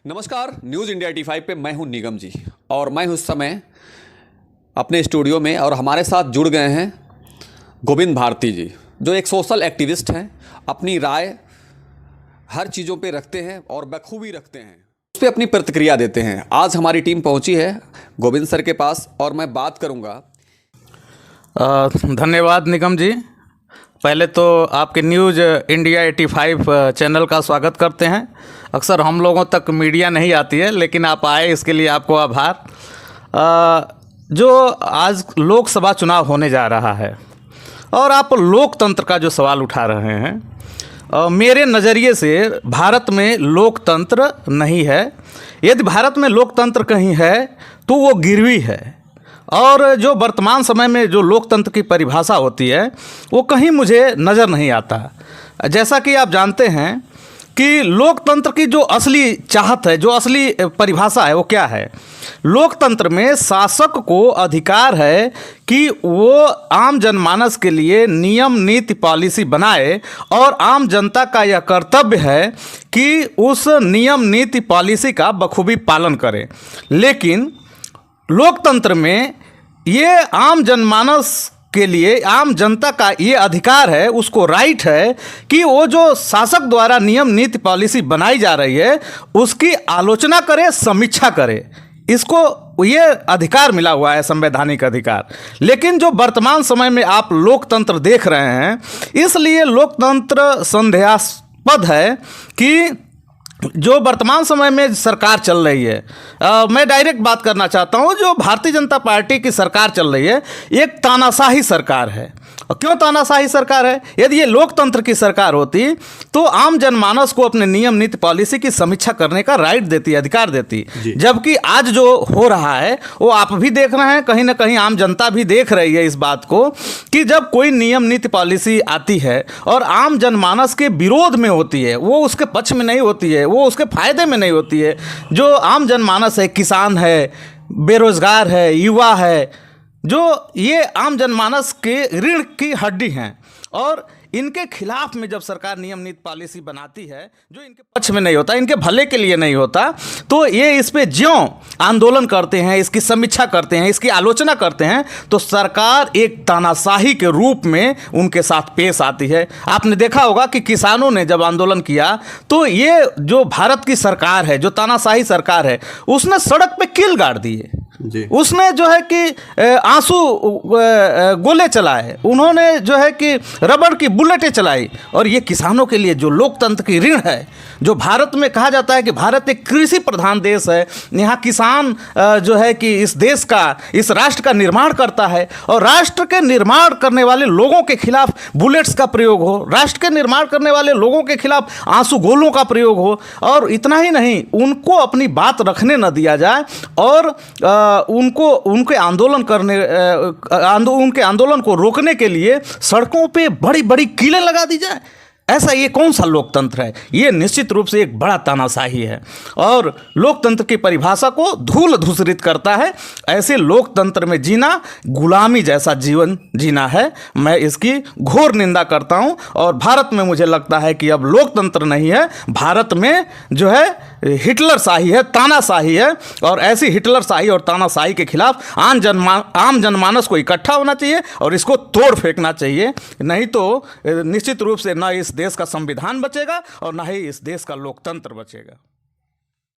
नमस्कार, news India 85 पे मैं हूं निगम जी और मैं उस समय अपने स्टूडियो में और हमारे साथ जुड़ गए हैं गोविंद भारती जी, जो एक सोशल एक्टिविस्ट हैं। अपनी राय हर चीज़ों पे रखते हैं और बखूबी रखते हैं, उस पर अपनी प्रतिक्रिया देते हैं। आज हमारी टीम पहुंची है गोविंद सर के पास और मैं बात करूंगा। धन्यवाद निगम जी। पहले तो आपके न्यूज़ इंडिया 85 चैनल का स्वागत करते हैं। अक्सर हम लोगों तक मीडिया नहीं आती है, लेकिन आप आए, इसके लिए आपको आभार। जो आज लोकसभा चुनाव होने जा रहा है और आप लोकतंत्र का जो सवाल उठा रहे हैं, मेरे नज़रिए से भारत में लोकतंत्र नहीं है। यदि भारत में लोकतंत्र कहीं है तो वो गिरवी है। और जो वर्तमान समय में जो लोकतंत्र की परिभाषा होती है वो कहीं मुझे नज़र नहीं आता। जैसा कि आप जानते हैं कि लोकतंत्र की जो असली चाहत है, जो असली परिभाषा है, वो क्या है? लोकतंत्र में शासक को अधिकार है कि वो आम जनमानस के लिए नियम नीति पॉलिसी बनाए और आम जनता का यह कर्तव्य है कि उस नियम नीति पॉलिसी का बखूबी पालन करे। लेकिन लोकतंत्र में ये आम जनमानस के लिए, आम जनता का ये अधिकार है, उसको राइट है कि वो जो शासक द्वारा नियम नीति पॉलिसी बनाई जा रही है उसकी आलोचना करे, समीक्षा करे। इसको ये अधिकार मिला हुआ है, संवैधानिक अधिकार। लेकिन जो वर्तमान समय में आप लोकतंत्र देख रहे हैं, इसलिए लोकतंत्र संदेहास्पद है कि जो वर्तमान समय में सरकार चल रही है, मैं डायरेक्ट बात करना चाहता हूं, जो भारतीय जनता पार्टी की सरकार चल रही है, एक तानाशाही सरकार है। और क्यों तानाशाही सरकार है? यदि ये लोकतंत्र की सरकार होती तो आम जनमानस को अपने नियम नीति पॉलिसी की समीक्षा करने का राइट देती, अधिकार देती। जबकि आज जो हो रहा है वो आप भी देख रहे हैं, कहीं ना कहीं आम जनता भी देख रही है इस बात को कि जब कोई नियम नीति पॉलिसी आती है और आम जनमानस के विरोध में होती है, वो उसके पक्ष में नहीं होती है, वो उसके फायदे में नहीं होती है। जो आम जनमानस है, किसान है, बेरोजगार है, युवा है, जो ये आम जनमानस के रीढ़ की हड्डी हैं, और इनके खिलाफ में जब सरकार नियम नीति पॉलिसी बनाती है जो इनके पक्ष में नहीं होता, इनके भले के लिए नहीं होता, तो ये इस पे ज्यों आंदोलन करते हैं, इसकी समीक्षा करते हैं, इसकी आलोचना करते हैं, तो सरकार एक तानाशाही के रूप में उनके साथ पेश आती है। आपने देखा होगा कि किसानों ने जब आंदोलन किया तो ये जो भारत की सरकार है, जो तानाशाही सरकार है, उसने सड़क पे कील गाड़ दिए, उसने जो है कि आंसू गोले चलाए, उन्होंने जो है कि रबड़ की बुलेटें चलाई। और ये किसानों के लिए जो लोकतंत्र की ऋण है, जो भारत में कहा जाता है कि भारत एक कृषि प्रधान देश है, यहाँ किसान जो है कि इस देश का, इस राष्ट्र का निर्माण करता है, और राष्ट्र के निर्माण करने वाले लोगों के खिलाफ बुलेट्स का प्रयोग हो, राष्ट्र के निर्माण करने वाले लोगों के खिलाफ आंसू गोलों का प्रयोग हो, और इतना ही नहीं, उनको अपनी बात रखने न दिया जाए और उनको उनके आंदोलन करने उनके आंदोलन को रोकने के लिए सड़कों पे बड़ी बड़ी कीलें लगा दी जाए। ऐसा ये कौन सा लोकतंत्र है? ये निश्चित रूप से एक बड़ा तानाशाही है और लोकतंत्र की परिभाषा को धूल धूसरित करता है। ऐसे लोकतंत्र में जीना गुलामी जैसा जीवन जीना है। मैं इसकी घोर निंदा करता हूं। और भारत में मुझे लगता है कि अब लोकतंत्र नहीं है, भारत में जो है हिटलरशाही है, तानाशाही है। और ऐसी हिटलरशाही और तानाशाही के खिलाफ आम जनमानस को इकट्ठा होना चाहिए और इसको तोड़ फेंकना चाहिए। नहीं तो निश्चित रूप से न इस देश का संविधान बचेगा और न ही इस देश का लोकतंत्र बचेगा।